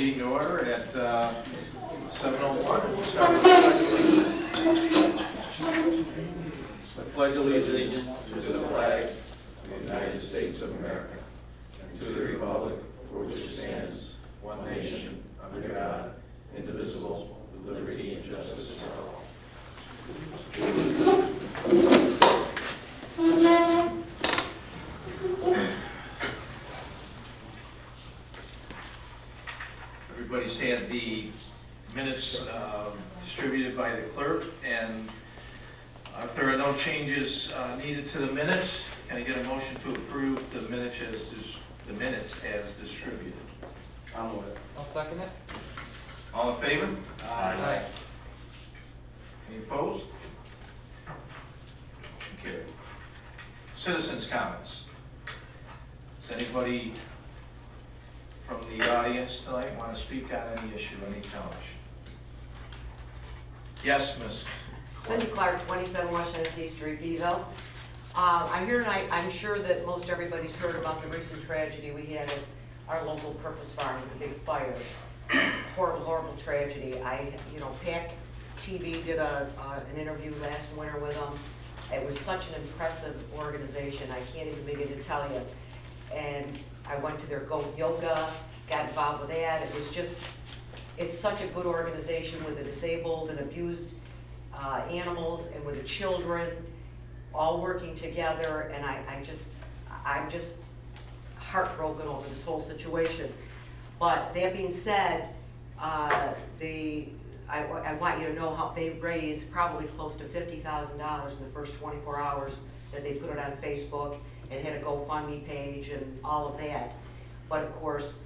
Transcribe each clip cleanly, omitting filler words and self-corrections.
meeting to order at 7:01, and we'll start with the pledge allegiance to the flag of the United States of America, and to the republic for which it stands, one nation, under God, indivisible, with liberty and justice for all. Everybody's had the minutes distributed by the clerk, and if there are no changes needed to the minutes, can I get a motion to approve the minutes as distributed? I'll move it. I'll second it. All in favor? Aye. Any opposed? Motion carried. Citizens' comments. Does anybody from the audience tonight want to speak on any issue, any challenge? Yes, Ms. Cindy Clark, 27 Washington C Street, Beeville. I'm here tonight. I'm sure that most everybody's heard about the recent tragedy we had at our local Purpose Farm with the big fire. Horrible, horrible tragedy. PAC-B did an interview last winter with them. It was such an impressive organization. I can't even begin to tell you. And I went to their goat yoga, got involved with that. It's such a good organization with the disabled and abused animals and with the children, all working together. And I'm just heartbroken over this whole situation. But that being said, I want you to know how they raised probably close to $50,000 in the first 24 hours that they put it on Facebook and had a GoFundMe page and all of that. But of course,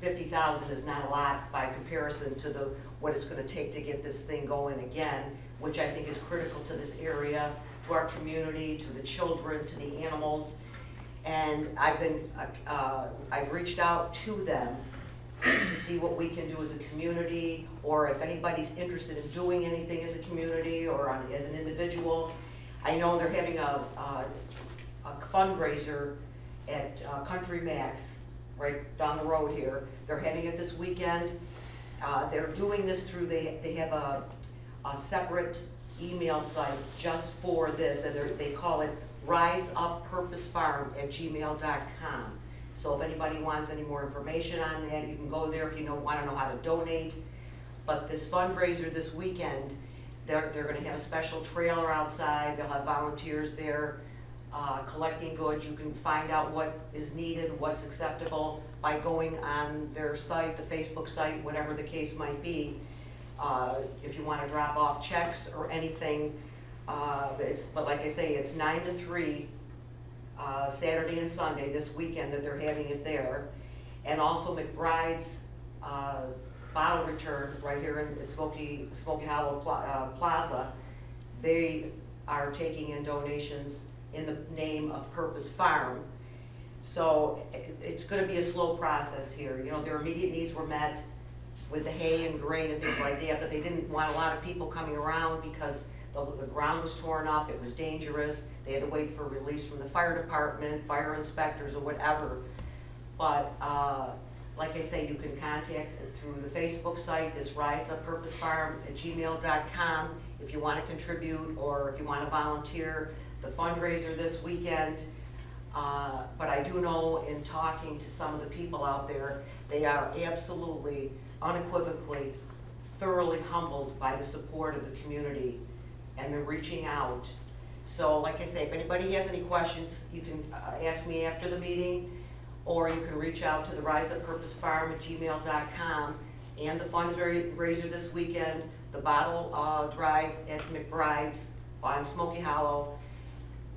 $50,000 is not a lot by comparison to what it's going to take to get this thing going again, which I think is critical to this area, to our community, to the children, to the animals. And I've reached out to them to see what we can do as a community, or if anybody's interested in doing anything as a community or as an individual. I know they're having a fundraiser at Country Max, right down the road here. They're having it this weekend. They're doing this through, they have a separate email site just for this, and they call it riseuppurposefarm@gmail.com. So if anybody wants any more information on that, you can go there if you want to know how to donate. But this fundraiser this weekend, they're going to have a special trailer outside. They'll have volunteers there collecting goods. You can find out what is needed, what's acceptable by going on their site, the Facebook site, whatever the case might be. If you want to drop off checks or anything, but like I say, it's 9 to 3, Saturday and Sunday this weekend that they're having it there. And also McBride's bottle return right here in Smoky Hollow Plaza. They are taking in donations in the name of Purpose Farm. So it's going to be a slow process here. You know, their immediate needs were met with the hay and grain and things like that, but they didn't want a lot of people coming around because the ground was torn up, it was dangerous. They had to wait for release from the fire department, fire inspectors, or whatever. But like I say, you can contact through the Facebook site, this riseuppurposefarm@gmail.com, if you want to contribute or if you want to volunteer. The fundraiser this weekend. But I do know in talking to some of the people out there, they are absolutely, unequivocally, thoroughly humbled by the support of the community, and they're reaching out. So like I say, if anybody has any questions, you can ask me after the meeting, or you can reach out to the riseuppurposefarm@gmail.com. And the fundraiser this weekend, the bottle drive at McBride's on Smoky Hollow.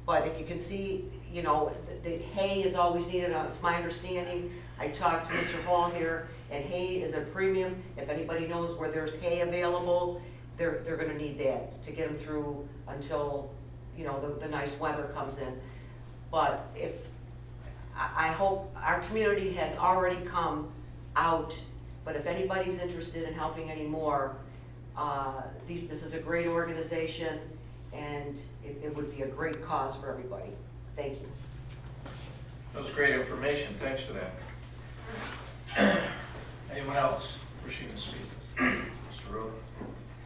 But if you can see, you know, the hay is always needed. It's my understanding. I talked to Mr. Hall here, and hay is a premium. If anybody knows where there's hay available, they're going to need that to get them through until, you know, the nice weather comes in. But I hope our community has already come out. But if anybody's interested in helping anymore, this is a great organization, and it would be a great cause for everybody. Thank you. That was great information. Thanks for that. Anyone else wishing to speak? Mr. Rowe?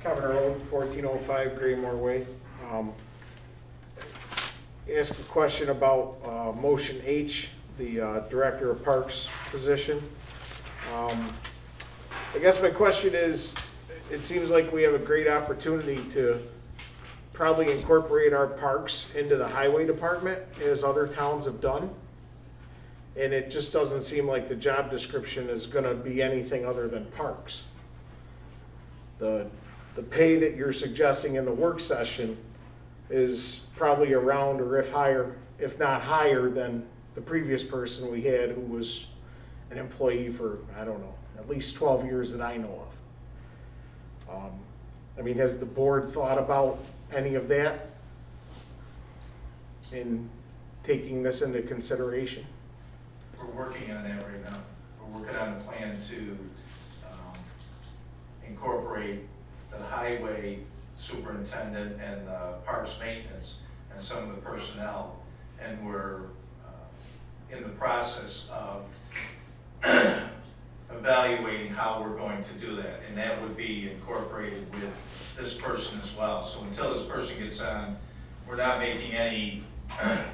Kevin Road, 1405 Graymore Way. Ask a question about motion H, the Director of Parks position. I guess my question is, it seems like we have a great opportunity to probably incorporate our parks into the highway department, as other towns have done. And it just doesn't seem like the job description is gonna be anything other than parks. The pay that you're suggesting in the work session is probably around, or if higher, if not higher than the previous person we had, who was an employee for, I don't know, at least 12 years that I know of. I mean, has the board thought about any of that in taking this into consideration? We're working on that right now. We're working on a plan to incorporate the highway superintendent and parks maintenance and some of the personnel. And we're in the process of evaluating how we're going to do that. And that would be incorporated with this person as well. So until this person gets on, we're not making any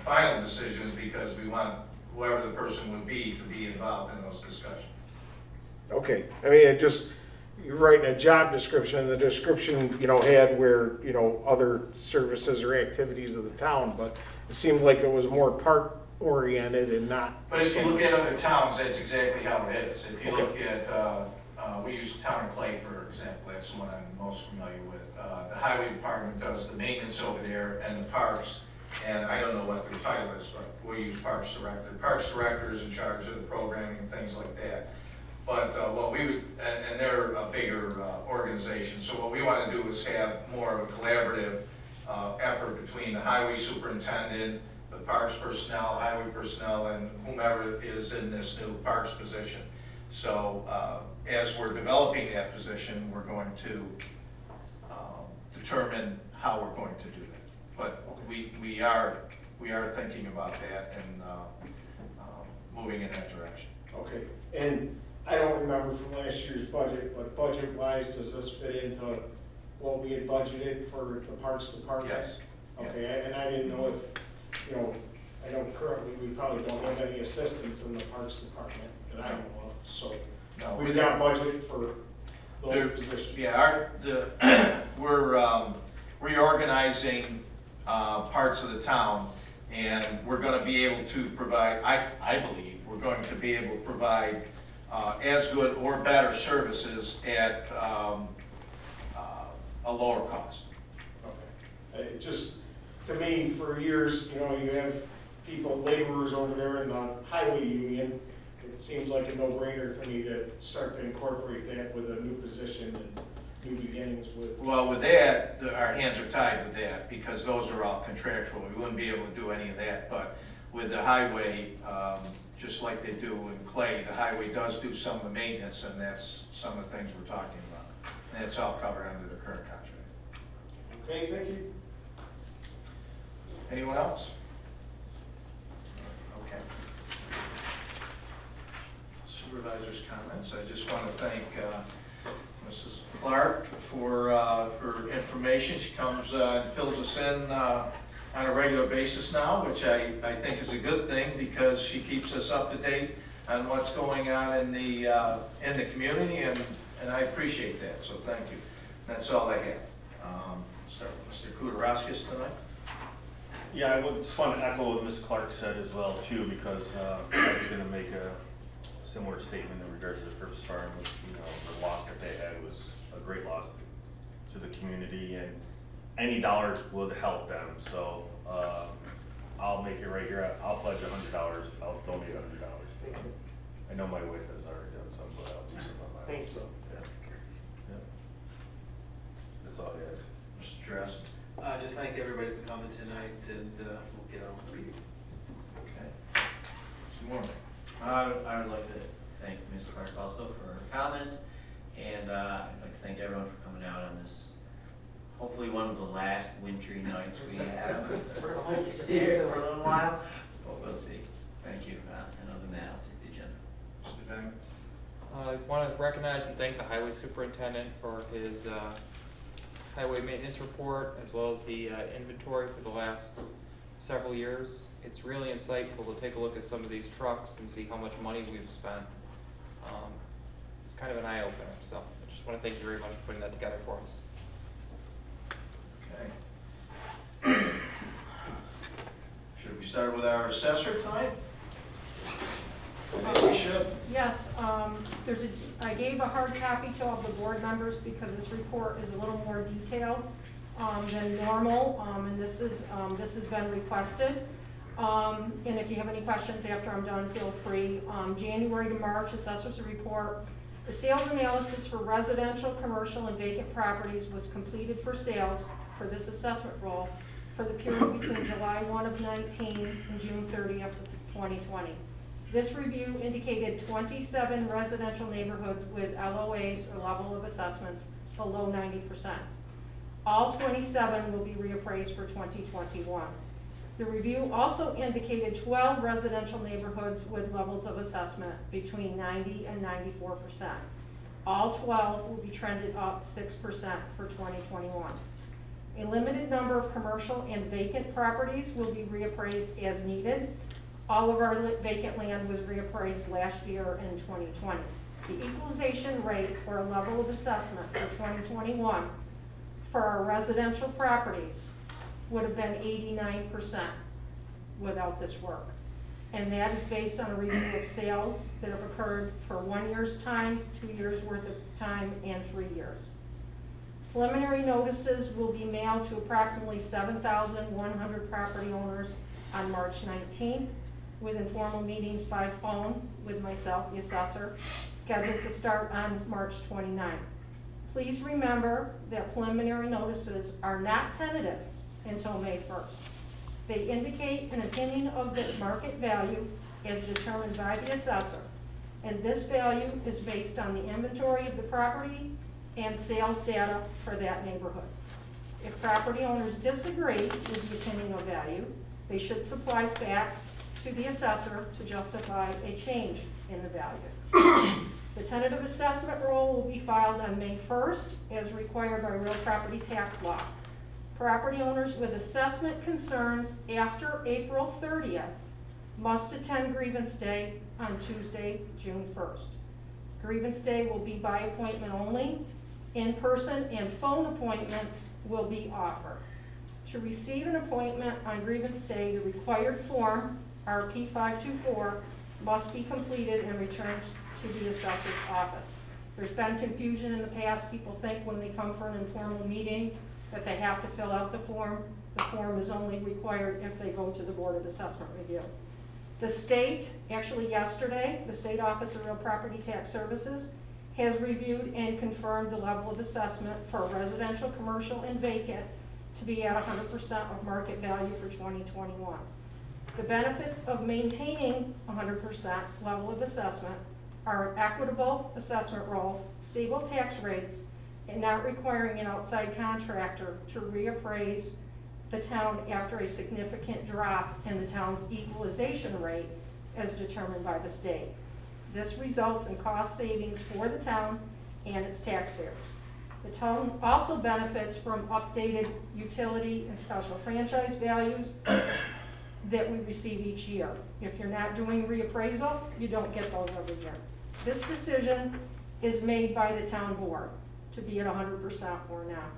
final decisions, because we want whoever the person would be to be involved in those discussions. Okay, I mean, it just, you're writing a job description, and the description, had where, other services or activities of the town, but it seemed like it was more park oriented and not. But if you look at other towns, that's exactly how it is. If you look at, we use Town and Clay, for example, that's the one I'm most familiar with. The highway department does the maintenance over there, and the parks, and I don't know what their title is, but we use Parks Director. Parks Director is in charge of the programming and things like that. But what we would, and they're a bigger organization, so what we want to do is have more of a collaborative effort between the highway superintendent, the parks personnel, highway personnel, and whomever is in this new parks position. So as we're developing that position, we're going to determine how we're going to do that. But we are thinking about that and moving in that direction. Okay, and I don't remember from last year's budget, but budget-wise, does this fit into what we had budgeted for the Parks Department? Yes. Okay, and I didn't know if, I know currently we probably don't have any assistants in the Parks Department that I know of, so No, we've got budget for those positions. Yeah, we're reorganizing parts of the town, and we're going to be able to provide, I believe, we're going to be able to provide as good or better services at a lower cost. Okay. It just, to me, for years, you have people, laborers over there in the highway union. It seems like a no-brainer to me to start to incorporate that with a new position and new beginnings with. Well, with that, our hands are tied with that, because those are all contractual. We wouldn't be able to do any of that. But with the highway, just like they do in Clay, the highway does do some of the maintenance, and that's some of the things we're talking about. And it's all covered under the current contract. Okay, thank you. Anyone else? Okay. Supervisor's comments. I just want to thank Mrs. Clark for her information. She comes and fills us in on a regular basis now, which I think is a good thing, because she keeps us up to date on what's going on in the community, and I appreciate that, so thank you. That's all I have. Start with Mr. Kudaraskis tonight. Yeah, I would just want to echo what Ms. Clark said as well too, because I was going to make a similar statement in regards to the Purpose Farm. The loss that they had was a great loss to the community, and any dollar would help them. So I'll make it right here. I'll pledge $100. I'll donate $100. I know my wife has already done some, but I'll do some on my own. Thank you. So, yeah. That's all I had. Mr. Jurassic. Just thank everybody for coming tonight, and we'll get on with the meeting. Okay. Mr. Mormon. I would like to thank Ms. Clark also for her comments, and I'd like to thank everyone for coming out on this, hopefully one of the last wintry nights we have here for a little while, but we'll see. Thank you. And other than that, I'll take the agenda. Mr. Dang. I want to recognize and thank the highway superintendent for his highway maintenance report, as well as the inventory for the last several years. It's really insightful to take a look at some of these trucks and see how much money we've spent. It's kind of an eye-opener, so I just want to thank you very much for putting that together for us. Okay. Should we start with our assessor time? Maybe we should. Yes, I gave a hard copy to all the board members because this report is a little more detailed than normal, and this has been requested. And if you have any questions after I'm done, feel free. January to March assessors report. The sales analysis for residential, commercial, and vacant properties was completed for sales for this assessment roll for the period between July 1 of 19 and June 30th of 2020. This review indicated 27 residential neighborhoods with LOAs or level of assessments below 90%. All 27 will be reappraised for 2021. The review also indicated 12 residential neighborhoods with levels of assessment between 90 and 94%. All 12 will be trended up 6% for 2021. A limited number of commercial and vacant properties will be reappraised as needed. All of our vacant land was reappraised last year in 2020. The equalization rate or level of assessment for 2021 for our residential properties would have been 89% without this work. And that is based on a review of sales that have occurred for 1 year's time, 2 years worth of time, and 3 years. Preliminary notices will be mailed to approximately 7,100 property owners on March 19th, with informal meetings by phone with myself, the assessor, scheduled to start on March 29th. Please remember that preliminary notices are not tentative until May 1st. They indicate an opinion of the market value as determined by the assessor, and this value is based on the inventory of the property and sales data for that neighborhood. If property owners disagree with the opinion of value, they should supply facts to the assessor to justify a change in the value. The tentative assessment roll will be filed on May 1st as required by real property tax law. Property owners with assessment concerns after April 30th must attend grievance day on Tuesday, June 1st. Grievance day will be by appointment only. In-person and phone appointments will be offered. To receive an appointment on grievance day, the required form, RP 524, must be completed and returned to the assessor's office. There's been confusion in the past. People think when they come for an informal meeting that they have to fill out the form. The form is only required if they go to the Board of Assessment Review. The state, actually yesterday, the State Office of Real Property Tax Services has reviewed and confirmed the level of assessment for residential, commercial, and vacant to be at 100% of market value for 2021. The benefits of maintaining 100% level of assessment are an equitable assessment roll, stable tax rates, and not requiring an outside contractor to reappraise the town after a significant drop in the town's equalization rate as determined by the state. This results in cost savings for the town and its taxpayers. The town also benefits from updated utility and special franchise values that we receive each year. If you're not doing reappraisal, you don't get those every year. This decision is made by the town board to be at 100% or not.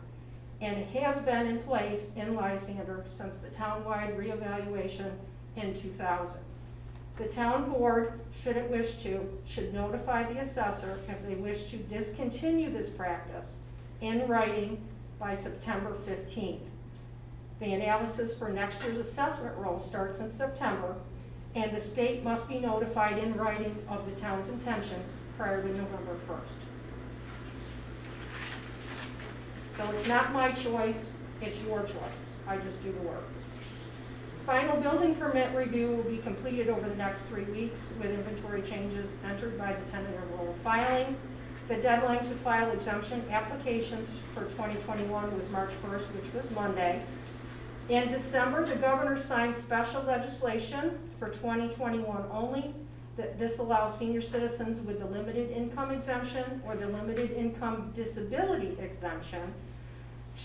And it has been in place in Lysander since the townwide reevaluation in 2000. The town board, should it wish to, should notify the assessor if they wish to discontinue this practice in writing by September 15th. The analysis for next year's assessment roll starts in September, and the state must be notified in writing of the town's intentions prior to November 1st. So it's not my choice, it's your choice. I just do the work. Final building permit review will be completed over the next 3 weeks with inventory changes entered by the tentative roll filing. The deadline to file exemption applications for 2021 was March 1st, which was Monday. In December, the governor signed special legislation for 2021 only, This allows senior citizens with the limited income exemption or the limited income disability exemption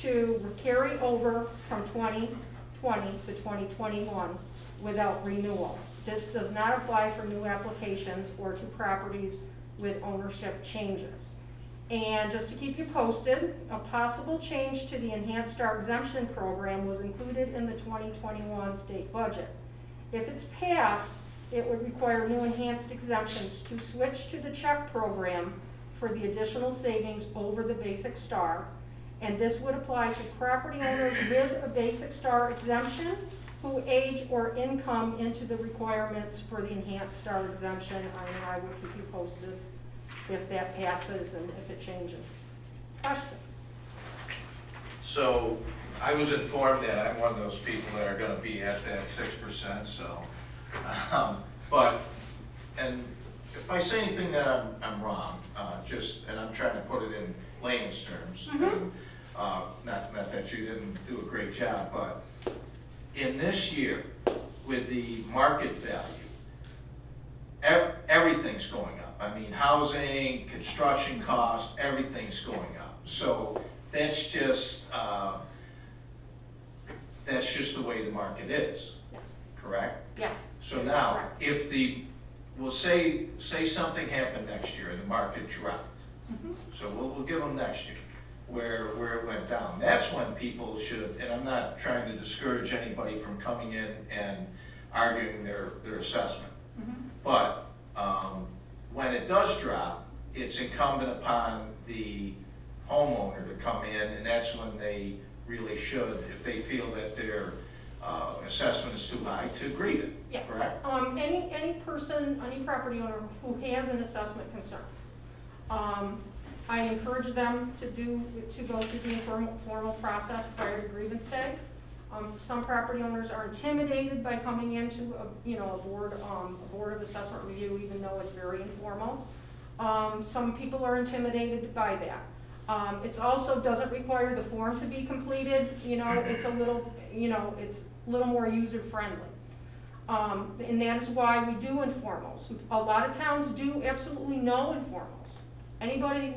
to carry over from 2020 to 2021 without renewal. This does not apply for new applications or to properties with ownership changes. And just to keep you posted, a possible change to the Enhanced Start Exemption Program was included in the 2021 state budget. If it's passed, it would require new enhanced exemptions to switch to the check program for the additional savings over the basic star. And this would apply to property owners with a basic star exemption who age or income into the requirements for the enhanced star exemption. I will keep you posted if that passes and if it changes. Questions? So I was informed that I'm one of those people that are gonna be at that 6%, so, and if I say anything that I'm wrong, and I'm trying to put it in layman's terms, not that you didn't do a great job, but in this year, with the market value, everything's going up. I mean, housing, construction costs, everything's going up. So that's just the way the market is, Yes. correct? Yes. So now, Correct. if we'll say something happened next year and the market dropped. So we'll give them next year, where it went down. That's when people should, and I'm not trying to discourage anybody from coming in and arguing their assessment. But when it does drop, it's incumbent upon the homeowner to come in, and that's when they really should, if they feel that their assessment is too high, to agree to, Yeah. correct? Any person, any property owner who has an assessment concern, I encourage them to go through the formal process prior to grievance day. Some property owners are intimidated by coming into a board of assessment review, even though it's very informal. Some people are intimidated by that. It's also doesn't require the form to be completed. It's a little more user friendly. And that is why we do informals. A lot of towns do absolutely no informals. Anybody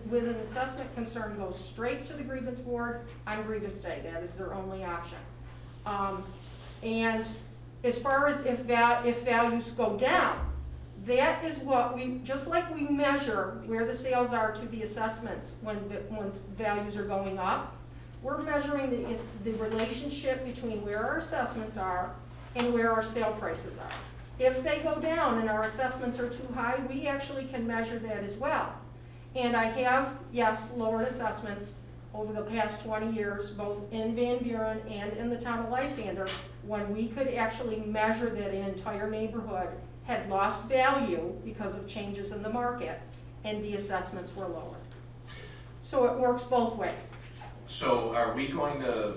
with an assessment concern goes straight to the grievance board on grievance day. That is their only option. And as far as if values go down, that is what just like we measure where the sales are to the assessments when values are going up, we're measuring the relationship between where our assessments are and where our sale prices are. If they go down and our assessments are too high, we actually can measure that as well. And I have, yes, lowered assessments over the past 20 years, both in Van Buren and in the town of Lysander, when we could actually measure that an entire neighborhood had lost value because of changes in the market, and the assessments were lowered. So it works both ways. So are we going to,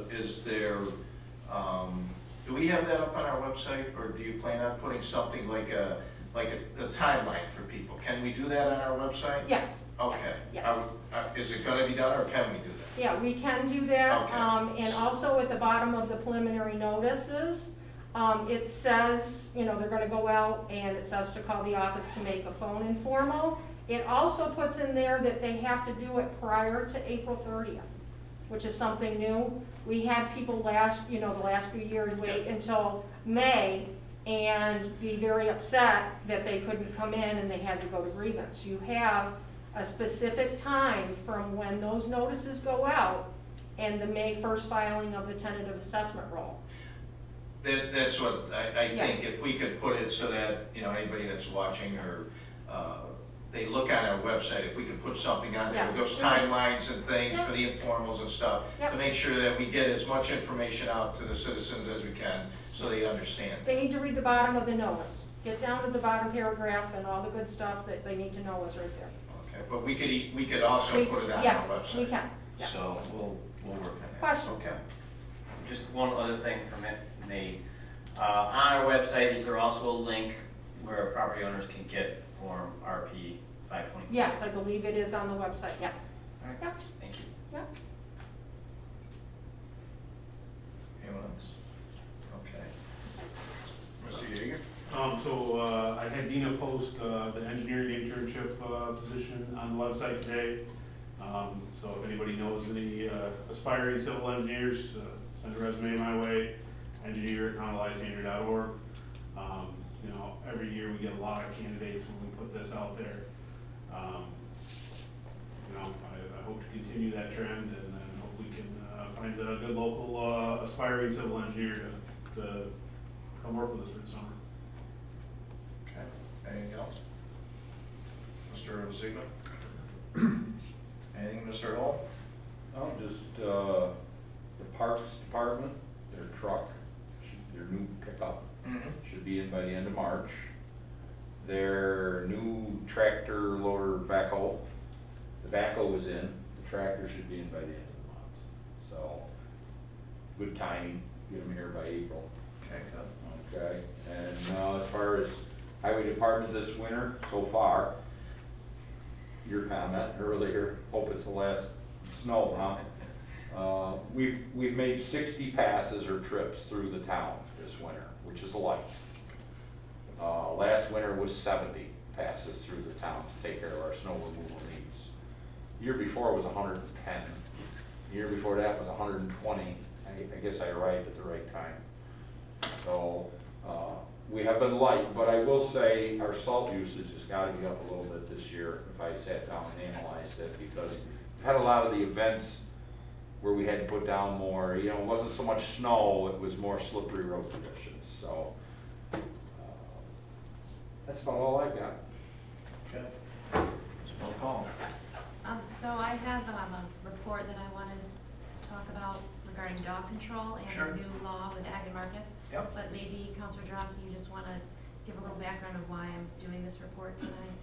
do we have that up on our website, or do you plan on putting something like a timeline for people? Can we do that on our website? Yes. Okay. Yes. Is it gonna be done, or can we do that? Yeah, we can do that. Okay. And also at the bottom of the preliminary notices, it says, they're gonna go out, and it says to call the office to make a phone informal. It also puts in there that they have to do it prior to April 30th, which is something new. We had people the last few years wait until May and be very upset that they couldn't come in and they had to go to grievance. You have a specific time from when those notices go out and the May 1st filing of the tentative assessment roll. That's what I think, if we could put it so that, anybody that's watching, or they look on our website, if we could put something on there with those timelines and things for the informals and stuff, to make sure that we get as much information out to the citizens as we can, so they understand. They need to read the bottom of the notice. Get down to the bottom paragraph, and all the good stuff that they need to know is right there. Okay, but we could also put it on our website. Yes, we can. Yes. So we'll work on that. Questions? Okay. Just one other thing from me. On our website, is there also a link where property owners can get Form RP 524? Yes, I believe it is on the website, yes. All right. Yep. Thank you. Yep. Anyone else? Okay. Mr. Yeager? So I had Dina post the engineering internship position on the website today. So if anybody knows any aspiring civil engineers, send a resume my way, engineer@lysander.org. You know, every year we get a lot of candidates when we put this out there. You know, I hope to continue that trend and hope we can find a good local aspiring civil engineer to come work with us for the summer. Okay, anything else? Mr. Ziegler? Anything, Mr. Hall? No, just, the Parks Department, their truck, their new pickup, should be in by the end of March. Their new tractor loader backhoe, the backhoe is in, the tractor should be in by the end of the month. So, good timing, get them here by April. Okay, good. Okay, and as far as highway department this winter, so far, your comment earlier, hope it's the last snow, huh? We've made 60 passes or trips through the town this winter, which is light. Last winter was 70 passes through the town to take care of our snow removal needs. Year before was 110. Year before that was 120. I guess I arrived at the right time. So we have been light, but I will say our salt usage has got to be up a little bit this year if I sat down and analyzed it, because we've had a lot of the events where we had to put down more, you know, it wasn't so much snow, it was more slippery road conditions. So that's about all I've got. Okay. Ms. McCall? So I have a report that I wanted to talk about regarding dog control and Sure. the new law with ag and markets. Yep. But maybe Councilor Drossi, you just want to give a little background of why I'm doing this report tonight?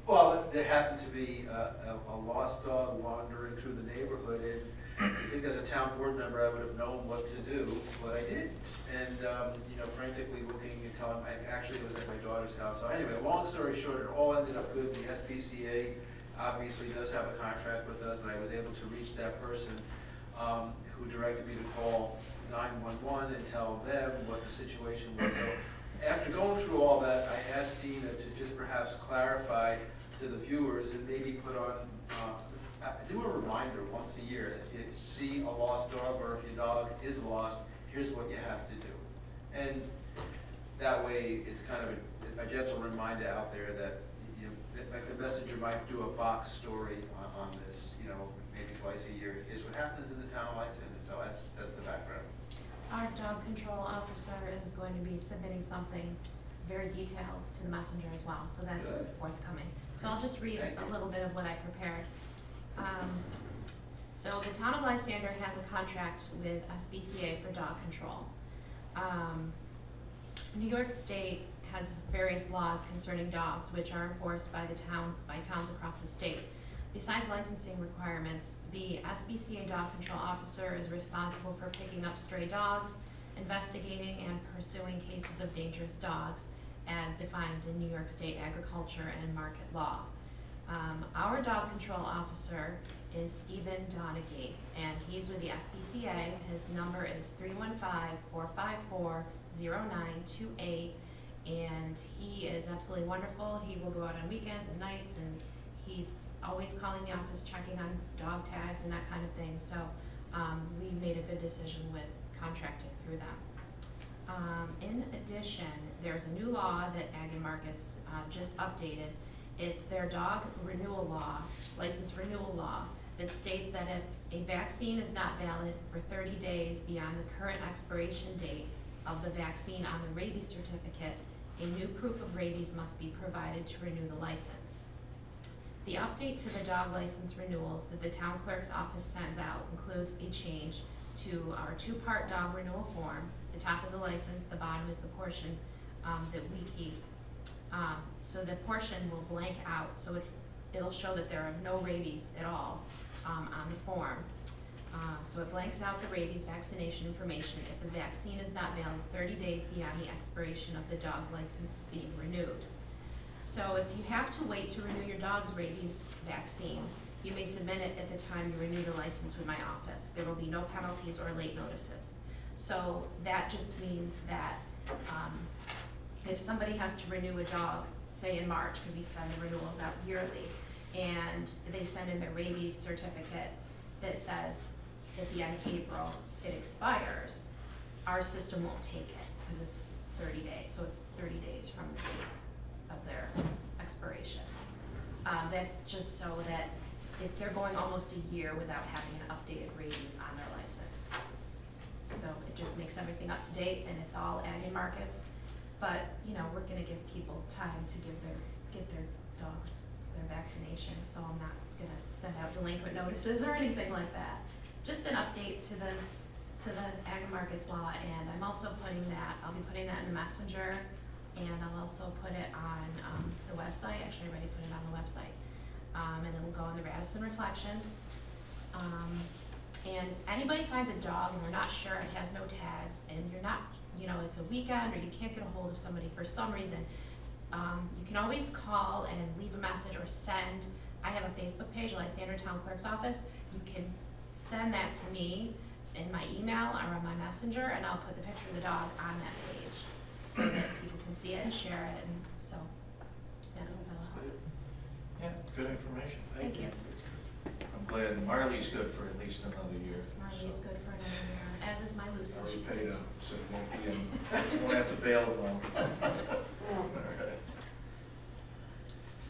Well, there happened to be a lost dog wandering through the neighborhood, and I think as a town board member, I would have known what to do, but I didn't. And, you know, frantically looking and telling, actually it was at my daughter's house. So anyway, long story short, it all ended up good. The SPCA obviously does have a contract with us, and I was able to reach that person who directed me to call 911 and tell them what the situation was. So after going through all that, I asked Dina to just perhaps clarify to the viewers and maybe put on, do a reminder once a year. If you see a lost dog or if your dog is lost, here's what you have to do. And that way, it's kind of a gentle reminder out there that, you know, like the messenger might do a box story on this, you know, maybe twice a year. Here's what happens in the town of Lysander. So that's the background. Our dog control officer is going to be submitting something very detailed to the messenger as well, so that's Good. forthcoming. So I'll just read Thank a you. little bit of what I prepared. So the town of Lysander has a contract with SPCA for dog control. New York State has various laws concerning dogs, which are enforced by towns across the state. Besides licensing requirements, the SPCA dog control officer is responsible for picking up stray dogs, investigating and pursuing cases of dangerous dogs as defined in New York State agriculture and market law. Our dog control officer is Stephen Donaghy, and he's with the SPCA. His number is 315-454-0928, and he is absolutely wonderful. He will go out on weekends and nights, and he's always calling the office, checking on dog tags and that kind of thing. So we made a good decision with contracting through them. In addition, there's a new law that Ag and Markets just updated. It's their dog renewal law, license renewal law, that states that if a vaccine is not valid for 30 days beyond the current expiration date of the vaccine on the rabies certificate, a new proof of rabies must be provided to renew the license. The update to the dog license renewals that the town clerk's office sends out includes a change to our two-part dog renewal form. The top is a license, the bottom is the portion that we keep. So the portion will blank out, so it'll show that there are no rabies at all on the form. So it blanks out the rabies vaccination information if the vaccine is not valid 30 days beyond the expiration of the dog license being renewed. So if you have to wait to renew your dog's rabies vaccine, you may submit it at the time you renew the license with my office. There will be no penalties or late notices. So that just means that if somebody has to renew a dog, say in March, because we send the renewals out yearly, and they send in their rabies certificate that says at the end of April it expires, our system won't take it, because it's 30 days, so it's 30 days from the date of their expiration. That's just so that if they're going almost a year without having an updated rabies on their license. So it just makes everything up to date, and it's all ag and markets. But, you know, we're gonna give people time to get their dogs their vaccination, so I'm not gonna send out delinquent notices or anything like that. Just an update to the ag and markets law, and I'm also I'll be putting that in the messenger, and I'll also put it on the website. Actually, I already put it on the website. And it'll go in the Radisson Reflections. And anybody finds a dog and they're not sure, it has no tags, and you're not, you know, it's a weekend or you can't get a hold of somebody for some reason, you can always call and leave a message or send. I have a Facebook page, Lysander Town Clerk's Office. You can send that to me in my email or on my messenger, and I'll put the picture of the dog on that page so that people can see it and share it, and so, yeah, it'll help. Yeah, good information. Thank you. I'm glad Marley's good for at least another year. Marley is good for another year, as is my Lucy. Already She's paid good. up, so it won't be in, won't have to bail them out. Alright.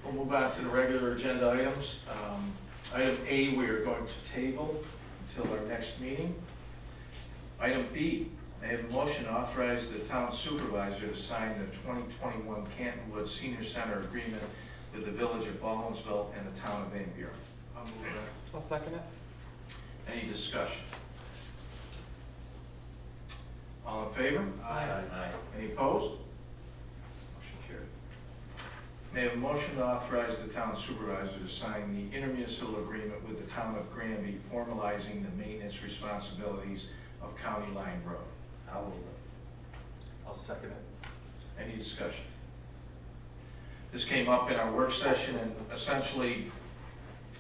We'll move on to the regular agenda items. Item A, we are going to table until our next meeting. Item B, I have a motion to authorize the town supervisor to sign the 2021 Canton Woods Senior Center agreement with the village of Baldwinsville and the town of Van Buren. I'll move that. I'll second it. Any discussion? All in favor? Aye. Any opposed? Motion carried. May I have a motion to authorize the town supervisor to sign the intermunicipal agreement with the town of Granby formalizing the maintenance responsibilities of County Line Road. I'll move it. I'll second it. Any discussion? This came up in our work session, and essentially,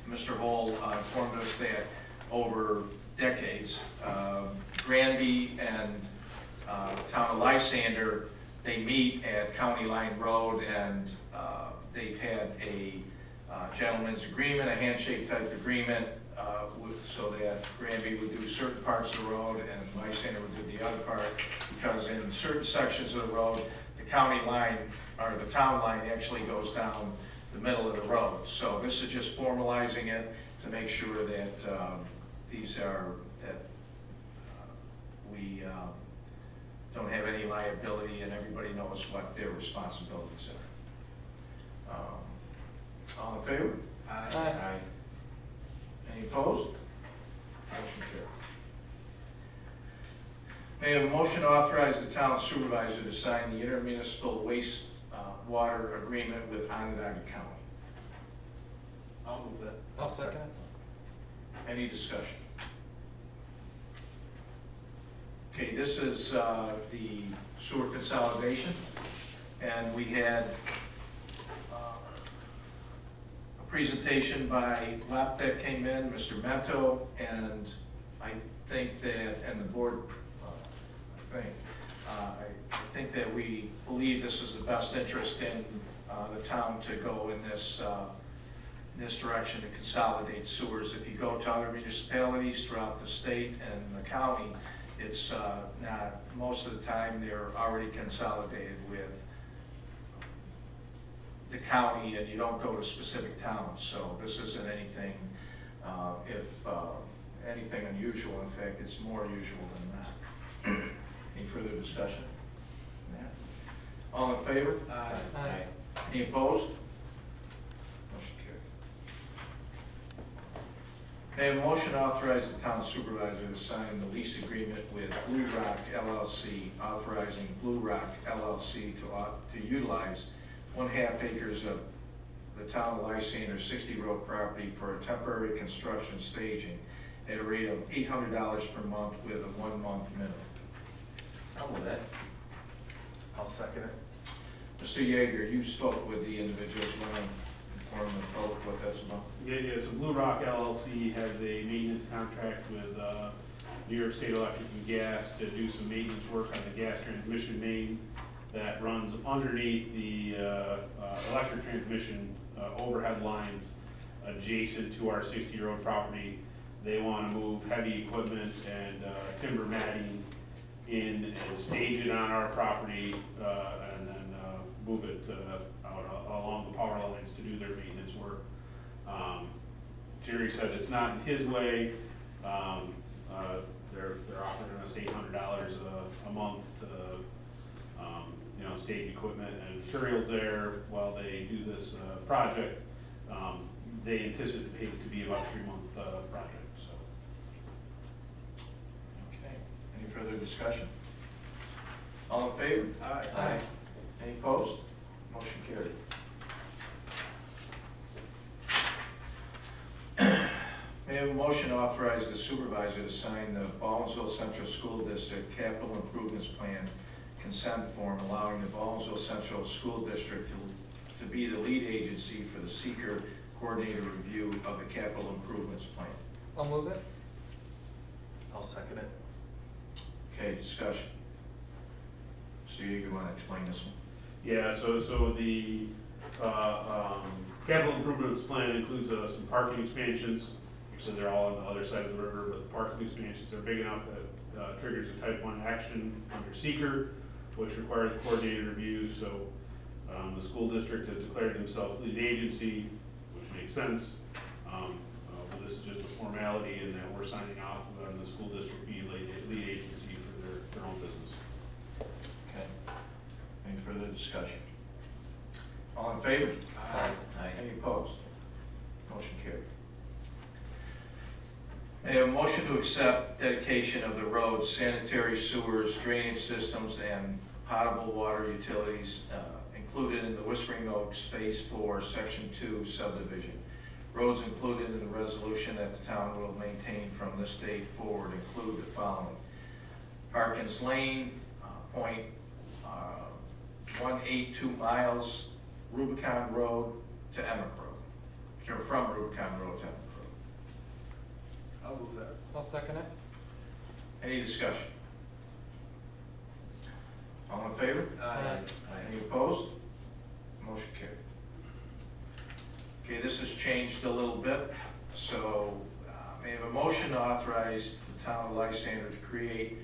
Mr. Hall informed us that over decades, Granby and town of Lysander, they meet at County Line Road, and they've had a gentleman's agreement, a handshake type agreement, so that Granby would do certain parts of the road and Lysander would do the other part, because in certain sections of the road, the county line, or the town line actually goes down the middle of the road. So this is just formalizing it to make sure that we don't have any liability and everybody knows what their responsibilities are. All in favor? Aye. Any opposed? Motion carried. May I have a motion to authorize the town supervisor to sign the intermunicipal waste water agreement with Onondaga County? I'll move that. I'll second it. Any discussion? Okay, this is the sewer consolidation, and we had a presentation by LAP that came in, Mr. Mento, and I think that, and the board, I think that we believe this is the best interest in the town to go in this direction to consolidate sewers. If you go to other municipalities throughout the state and the county, it's not, most of the time they're already consolidated with the county, and you don't go to specific towns. So this isn't anything, anything unusual. In fact, it's more usual than that. Any further discussion? All in favor? Aye. Any opposed? Motion carried. May I have a motion to authorize the town supervisor to sign the lease agreement with Blue Rock LLC, authorizing Blue Rock LLC to utilize 1/2 acres of the town of Lysander 60 road property for a temporary construction staging at a rate of $800 per month with a 1-month minimum. I'll move that. I'll second it. Mr. Yeager, you spoke with the individuals. Want to inform the public what that's about? Yeah, so Blue Rock LLC has a maintenance contract with New York State Electric and Gas to do some maintenance work on the gas transmission main that runs underneath the electric transmission overhead lines adjacent to our 60-year-old property. They want to move heavy equipment and timber matting in and stage it on our property, and then move it out along the power lines to do their maintenance work. Jerry said it's not in his way. They're offering us $800 a month to stage equipment and materials there while they do this project. They anticipate it to be about a 3-month project. So. Okay, any further discussion? All in favor? Aye. Any opposed? Motion carried. May I have a motion to authorize the supervisor to sign the Baldwinsville Central School District Capital Improvements Plan consent form, allowing the Baldwinsville Central School District to be the lead agency for the seeker coordinated review of the capital improvements plan. I'll move it. I'll second it. Okay, discussion. So you want to explain this one? Yeah, so the capital improvements plan includes some parking expansions. So they're all on the other side of the river, but the parking expansions are big enough that triggers a type 1 action under seeker, which requires coordinated reviews. So the school district has declared themselves lead agency, which makes sense. But this is just a formality in that we're signing off on the school district being lead agency for their own business. Okay. Any further discussion? All in favor? Aye. Any opposed? Motion carried. May I have a motion to accept dedication of the roads, sanitary sewers, drainage systems, and potable water utilities included in the Whispering Oaks Phase 4, Section 2 subdivision. Roads included in the resolution that the town will maintain from this date forward include the following: Parkins Lane, 0.182 miles, Rubicon Road to Emmett Road, or from Rubicon Road to Emmett Road. I'll move that. I'll second it. Any discussion? All in favor? Aye. Any opposed? Motion carried. Okay, this has changed a little bit, so may I have a motion to authorize the town of Lysander to create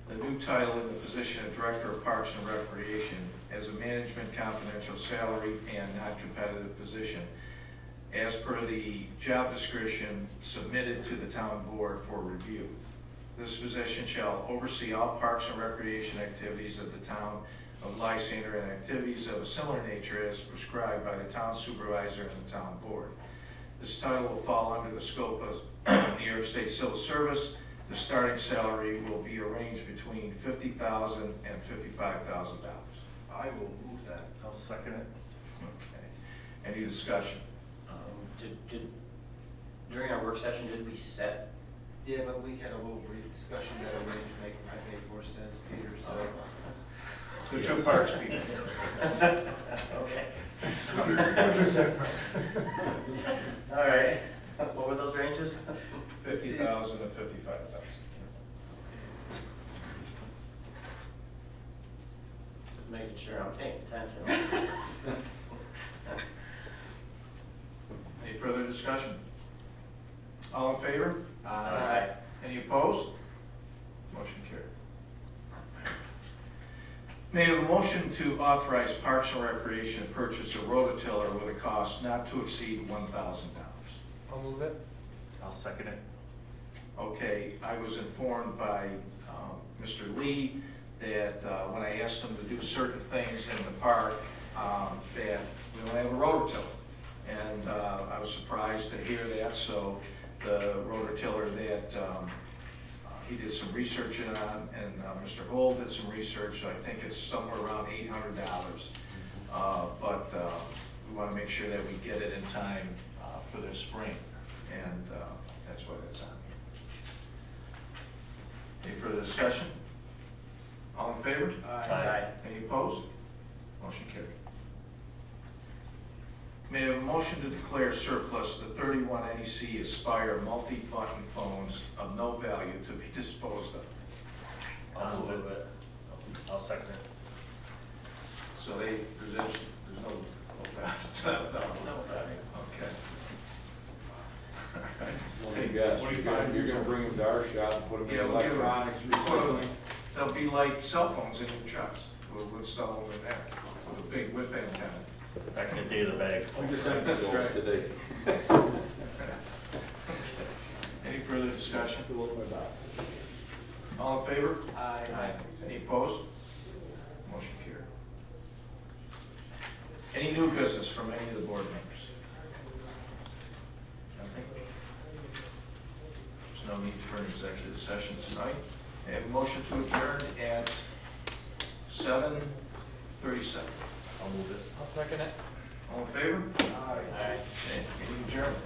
the new title in the position of Director of Parks and Recreation as a management confidential salary and non-competitive position as per the job description submitted to the town board for review. This position shall oversee all parks and recreation activities of the town of Lysander and activities of a similar nature as prescribed by the town supervisor and the town board. This title will fall under the scope of New York State Civil Service. The starting salary will be arranged between $50,000 and $55,000. I will move that. I'll second it. Okay. Any discussion? During our work session, did we set? Yeah, but we had a little brief discussion that might make more sense, Peter, so. The two parks people. Okay. All right, what were those ranges? 50,000 to 55,000. Just making sure I'm paying attention. Any further discussion? All in favor? Aye. Any opposed? Motion carried. May I have a motion to authorize Parks and Recreation to purchase a rototiller with a cost not to exceed $1,000? I'll move it. I'll second it. Okay, I was informed by Mr. Lee that when I asked him to do certain things in the park, that we only have a rototiller. And I was surprised to hear that, so the rototiller that he did some research on, and Mr. Hull did some research, so I think it's somewhere around $800. But we want to make sure that we get it in time for this spring, and that's why that's on here. Any further discussion? All in favor? Aye. Any opposed? Motion carried. May I have a motion to declare surplus the 31 NEC Aspire multi-button phones of no value to be disposed of? I'll move it. I'll second it. there's no, okay. What do you got? 25 You're gonna bring them to our shop and put them in Yeah, we'll give them- electronics, Put 'em- recycling. They'll be like cell phones in your trucks, we'll install them in there, with a big whip antenna. Back in the day of the bag. We just sent That's those right. today. Any further discussion? Fill up my box. All in favor? Aye. Any opposed? Motion carried. Any new business from any of the board members? Nothing? There's no need for an executive session tonight. I have a motion to adjourn at 7:37. I'll move it. I'll second it. All in favor? Aye. Okay, meeting adjourned.